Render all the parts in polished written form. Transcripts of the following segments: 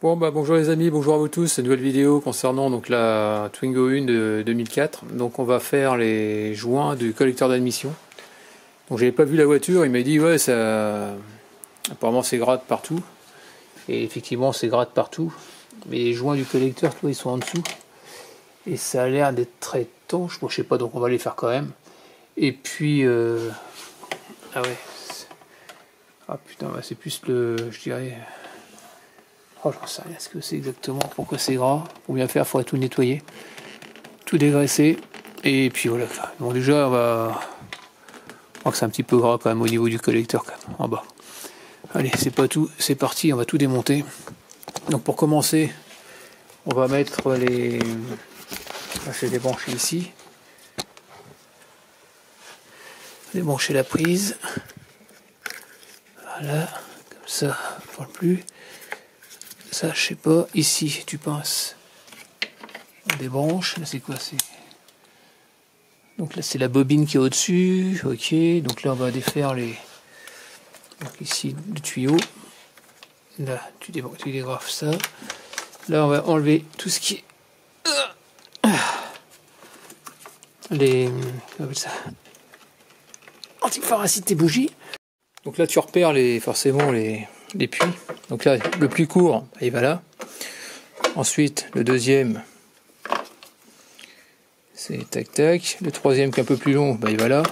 Bon bah bonjour les amis, bonjour à vous tous, une nouvelle vidéo concernant donc la Twingo 1 de 2004. Donc on va faire les joints du collecteur d'admission. Donc j'avais pas vu la voiture, il m'a dit ouais ça apparemment c'est gras de partout. Et effectivement c'est gras de partout. Mais les joints du collecteur, tu vois, ils sont en dessous. Et ça a l'air d'être très étanche, bon je sais pas, donc on va les faire quand même. Et puis ah ouais. Ah putain, bah, c'est plus le. Je dirais. Oh, j'en sais rien ce que c'est exactement, pourquoi c'est gras. Pour bien faire, il faudrait tout nettoyer, tout dégraisser. Et puis voilà. Bon, déjà, on va. Je crois que c'est un petit peu gras quand même au niveau du collecteur, quand même, en bas. Allez, c'est pas tout, c'est parti, on va tout démonter. Donc pour commencer, on va mettre les. Je vais débrancher ici. Débrancher la prise. Voilà, comme ça, on ne parle plus. Ça, je sais pas, ici, tu pinces. On débranche, là c'est quoi? C'est. Donc là c'est la bobine qui est au-dessus, ok, donc là on va défaire les. Donc ici le tuyau. Là, tu dégrafes ça. Là on va enlever tout ce qui est. Les. Comment on appelle ça? Antiparasite et bougies. Donc là tu repères forcément les puits. Donc là le plus court il va là. Ensuite le deuxième c'est tac tac. Le troisième qui est un peu plus long il va là.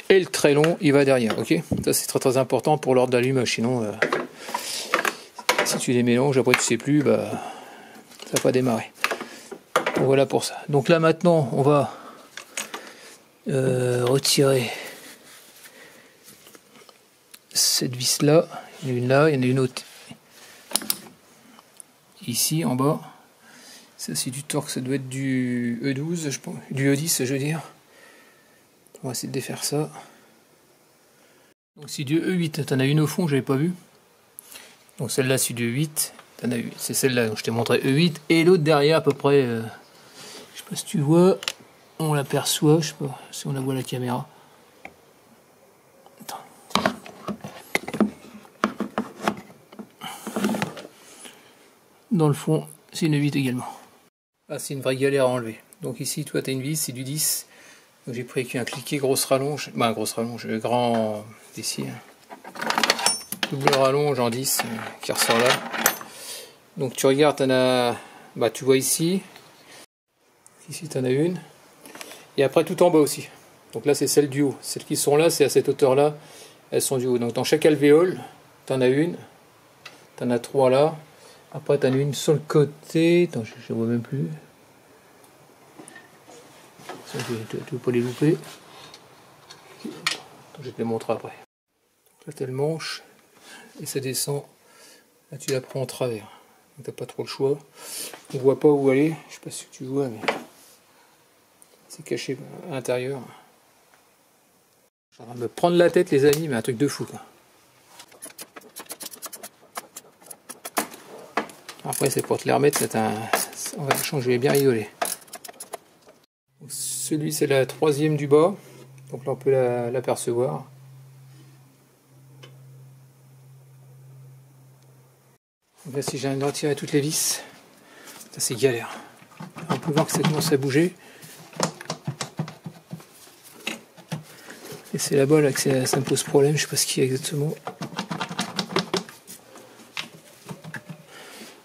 Et le très long il va derrière. Ok, ça c'est très très important pour l'ordre d'allumage. Sinon si tu les mélanges après tu sais plus, ça va pas démarrer. Donc voilà pour ça. Donc là maintenant on va retirer cette vis là. Il y en a une là, il y en a une autre ici en bas. Ça c'est du torque, ça doit être du E12, je pense, du E10 je veux dire. On va essayer de défaire ça. Donc c'est du E8, t'en as une au fond, j'avais pas vu. Donc celle-là c'est du E8, t'en as une, c'est celle-là, je t'ai montré E8, et l'autre derrière à peu près, je sais pas si tu vois, on l'aperçoit, je sais pas si on la voit à la caméra. Dans le fond, c'est une 8 également. Ah, c'est une vraie galère à enlever. Donc ici, toi, tu as une vis, c'est du 10. Donc j'ai pris un cliquet grosse rallonge. Grosse rallonge, grand ici. Double rallonge en 10 qui ressort là. Donc tu regardes, tu en as. Tu vois ici. Ici, tu en as une. Et après, tout en bas aussi. Donc là, c'est celles du haut. Celles qui sont là, c'est à cette hauteur-là. Elles sont du haut. Donc dans chaque alvéole, tu en as une. Tu en as 3 là. Après, tu en as une sur le côté. Attends, je ne vois même plus. Tu ne veux pas les louper. Attends, je vais te les montrer après. Là, tu as le manche. Et ça descend. Là, tu la prends en travers. Donc, tu n'as pas trop le choix. On ne voit pas où aller. Je ne sais pas si tu vois, mais c'est caché à l'intérieur. Je suis en train de me prendre la tête, les amis, mais un truc de fou, quoi. Après c'est pour te les remettre, on va changer, je vais bien rigoler. Celui c'est la troisième du bas, donc là on peut l'apercevoir. Là si j'ai retiré toutes les vis, ça c'est galère. On peut voir que ça commence à bouger. Et c'est là-bas là que ça me pose problème, je sais pas ce qu'il y a exactement.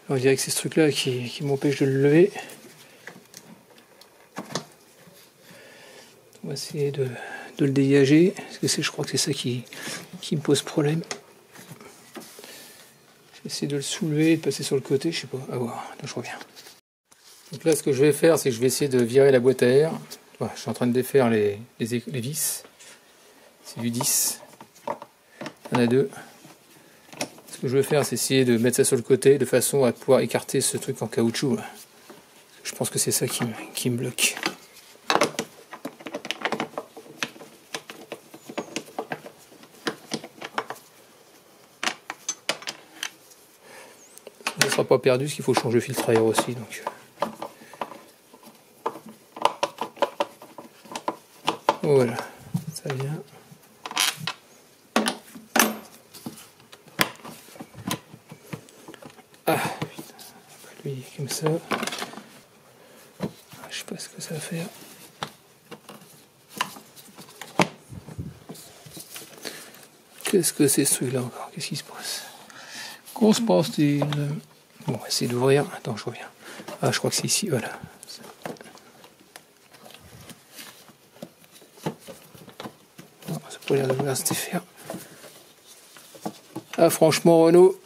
On dirait que c'est ce truc là qui m'empêche de le lever. On va essayer de le dégager, parce que je crois que c'est ça qui me pose problème. Je vais essayer de le soulever et de passer sur le côté, je sais pas, à voir, là je reviens. Donc là ce que je vais faire, c'est que je vais essayer de virer la boîte à air. Voilà, je suis en train de défaire les vis. C'est du 10. Il y en a 2. Ce que je vais faire, c'est essayer de mettre ça sur le côté de façon à pouvoir écarter ce truc en caoutchouc. Là. Je pense que c'est ça qui me bloque. Ça ne sera pas perdu, parce qu'il faut changer le filtre à air aussi. Donc. Voilà, ça vient. Ah, putain. comme ça. Je sais pas ce que ça va faire. Qu'est-ce que c'est ce truc là encore? Qu'est-ce qui se passe? Qu'on se passe-t-il? Bon, on va essayer d'ouvrir. Attends, je reviens. Ah, je crois que c'est ici, voilà. Non, ça pourrait l'air de bien se faire. Ah, franchement, Renault.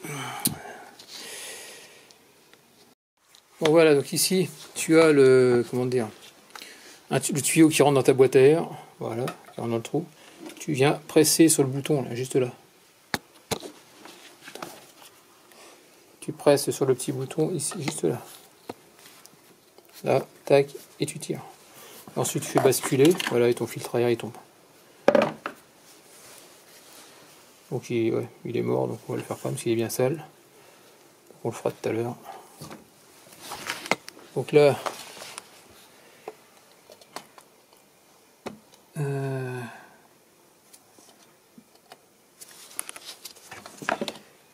Bon, voilà, donc ici, tu as le, comment dire, le tuyau qui rentre dans ta boîte à air. Voilà, qui rentre dans le trou. Tu viens presser sur le bouton, là, juste là. Tu presses sur le petit bouton ici, juste là. Là, tac, et tu tires. Ensuite, tu fais basculer, voilà, et ton filtre à air il tombe. Donc il est mort, donc on va le faire pas parce qu'il est bien sale. Donc, on le fera tout à l'heure. Donc là,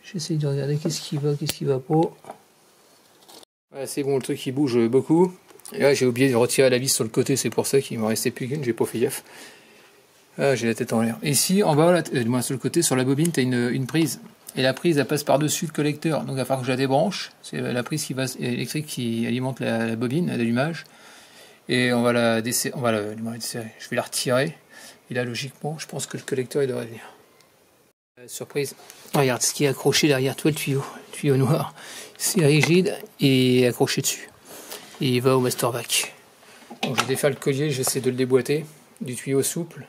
j'essaie de regarder qu'est-ce qui va pas. Ouais, c'est bon, le truc il bouge beaucoup. Et là j'ai oublié de retirer la vis sur le côté, c'est pour ça qu'il m'en restait plus qu'une, j'ai pas fait gaffe. Ah, j'ai la tête en l'air. Ici, en bas, là, sur le côté, sur la bobine, tu as une prise. Et la prise, elle passe par-dessus le collecteur. Donc il va falloir que je la débranche. C'est la prise électrique qui alimente la bobine à l'allumage. Et on va la desserrer. Je vais la retirer. Et là, logiquement, je pense que le collecteur il devrait venir. Surprise. Regarde ce qui est accroché derrière toi, le tuyau noir. C'est rigide et accroché dessus. Et il va au master vac. Donc je vais défaire le collier, je vais essayer de le déboîter du tuyau souple,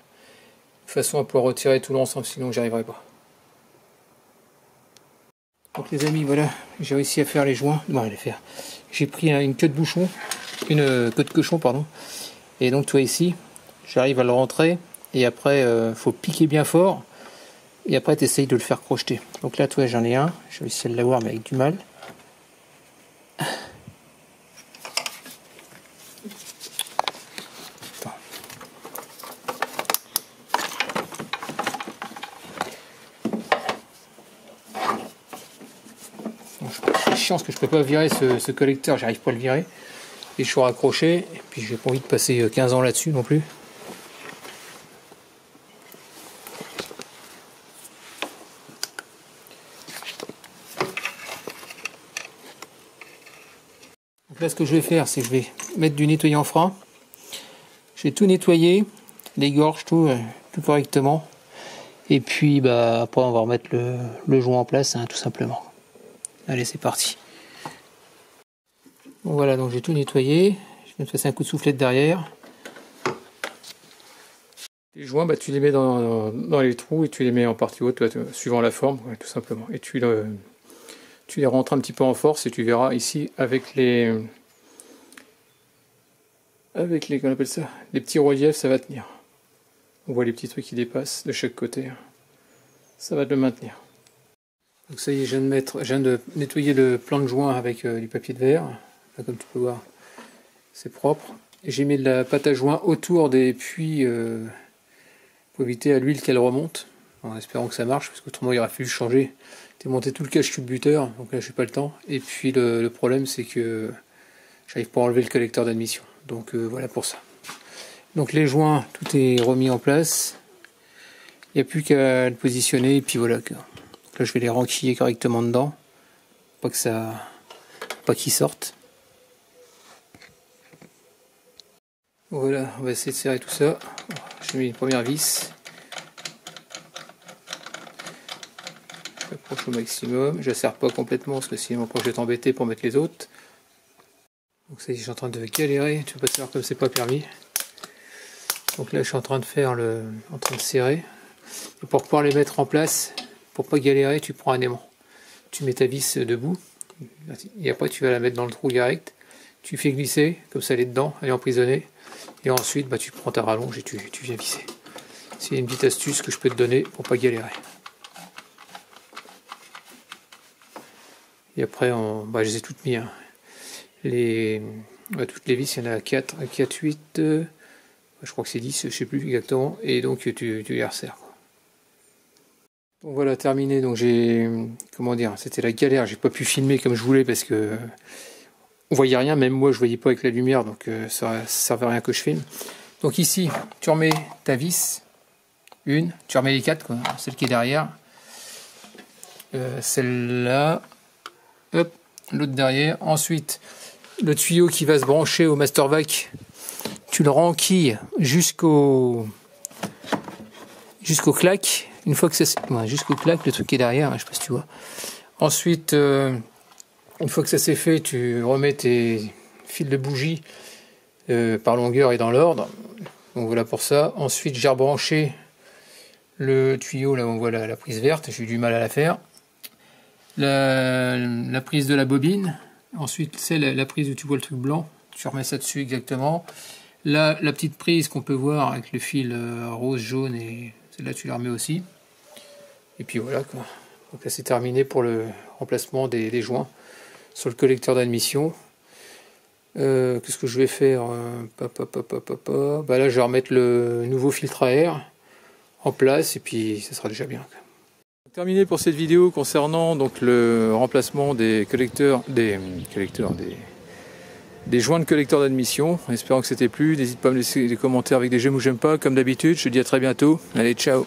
de façon à pouvoir retirer tout l'ensemble, sinon j'y arriverai pas. Donc les amis, voilà, j'ai réussi à faire les joints. Bon, à les faire. J'ai pris une queue de bouchon, une queue de cochon, pardon. Et donc toi ici, j'arrive à le rentrer. Et après, faut piquer bien fort. Et après, tu essayes de le faire crocheter. Donc là, toi, j'en ai un. J'ai réussi à l'avoir, mais avec du mal. C'est chiant parce que je peux pas virer ce collecteur, j'arrive pas à le virer. Et je suis raccroché, et puis j'ai pas envie de passer 15 ans là-dessus non plus. Donc là, ce que je vais faire, c'est que je vais mettre du nettoyant frein. J'ai tout nettoyé, les gorges, tout correctement. Et puis bah après on va remettre le joint en place, hein, tout simplement. Allez, c'est parti. Bon, voilà, donc j'ai tout nettoyé. Je vais me passer un coup de soufflette derrière. Les joints, bah, tu les mets dans les trous et tu les mets en partie haute, suivant la forme, ouais, tout simplement. Et tu les rentres un petit peu en force et tu verras ici avec les qu'on appelle ça, les petits reliefs, ça va tenir. On voit les petits trucs qui dépassent de chaque côté. Ça va te le maintenir. Donc ça y est, je viens de nettoyer le plan de joint avec du papier de verre. Là, comme tu peux voir, c'est propre. Et j'ai mis de la pâte à joint autour des puits pour éviter à l'huile qu'elle remonte. En espérant que ça marche, parce qu'autrement il aurait fallu changer, démonter tout le cache-culbuteur. Donc là, j'ai pas le temps. Et puis le problème, c'est que j'arrive pas à enlever le collecteur d'admission. Donc voilà pour ça. Donc les joints, tout est remis en place. Il n'y a plus qu'à le positionner et puis voilà. Là, je vais les renquiller correctement dedans, pas qu'ils sortent. Voilà, on va essayer de serrer tout ça. J'ai mis une première vis. Je l'approche au maximum. Je la serre pas complètement parce que sinon après je vais t'embêter pour mettre les autres. Donc ça y est, je suis en train de galérer. Tu peux pas savoir comme c'est pas permis. Donc là, je suis en train de serrer. Et pour pouvoir les mettre en place, pour pas galérer, tu prends un aimant. Tu mets ta vis debout. Et après, tu vas la mettre dans le trou direct. Tu fais glisser, comme ça elle est dedans, elle est emprisonnée. Et ensuite, bah, tu prends ta rallonge et tu viens visser. C'est une petite astuce que je peux te donner pour pas galérer. Et après, je les ai toutes mis. Hein. Toutes les vis, il y en a 4, 8, je crois que c'est 10, je sais plus exactement. Et donc, tu les resserres. Donc voilà, terminé. Donc c'était la galère. J'ai pas pu filmer comme je voulais parce que on voyait rien, même moi je voyais pas avec la lumière, donc ça servait à rien que je filme. Donc ici, tu remets ta vis, tu remets les 4, quoi, celle qui est derrière, celle-là, hop, l'autre derrière. Ensuite, le tuyau qui va se brancher au master vac, tu le renquilles jusqu'au clac. Une fois que ça, jusqu'au clac, le truc qui est derrière, je sais pas si tu vois. Ensuite, une fois que ça s'est fait, tu remets tes fils de bougie par longueur et dans l'ordre. Donc voilà pour ça. Ensuite, j'ai rebranché le tuyau là où on voit la prise verte. J'ai eu du mal à la faire. La prise de la bobine. Ensuite, c'est la prise où tu vois le truc blanc. Tu remets ça dessus exactement. Là, la petite prise qu'on peut voir avec le fil rose, jaune, et celle-là, tu la remets aussi. Et puis voilà, quoi. Donc là, c'est terminé pour le remplacement des joints sur le collecteur d'admission. Qu'est-ce que je vais faire? Bah là, je vais remettre le nouveau filtre à air en place et puis ça sera déjà bien, quoi. Terminé pour cette vidéo concernant donc le remplacement des joints de collecteur d'admission. En espérant que c'était plu, n'hésite pas à me laisser des commentaires avec des j'aime ou j'aime pas. Comme d'habitude, je te dis à très bientôt. Allez, ciao!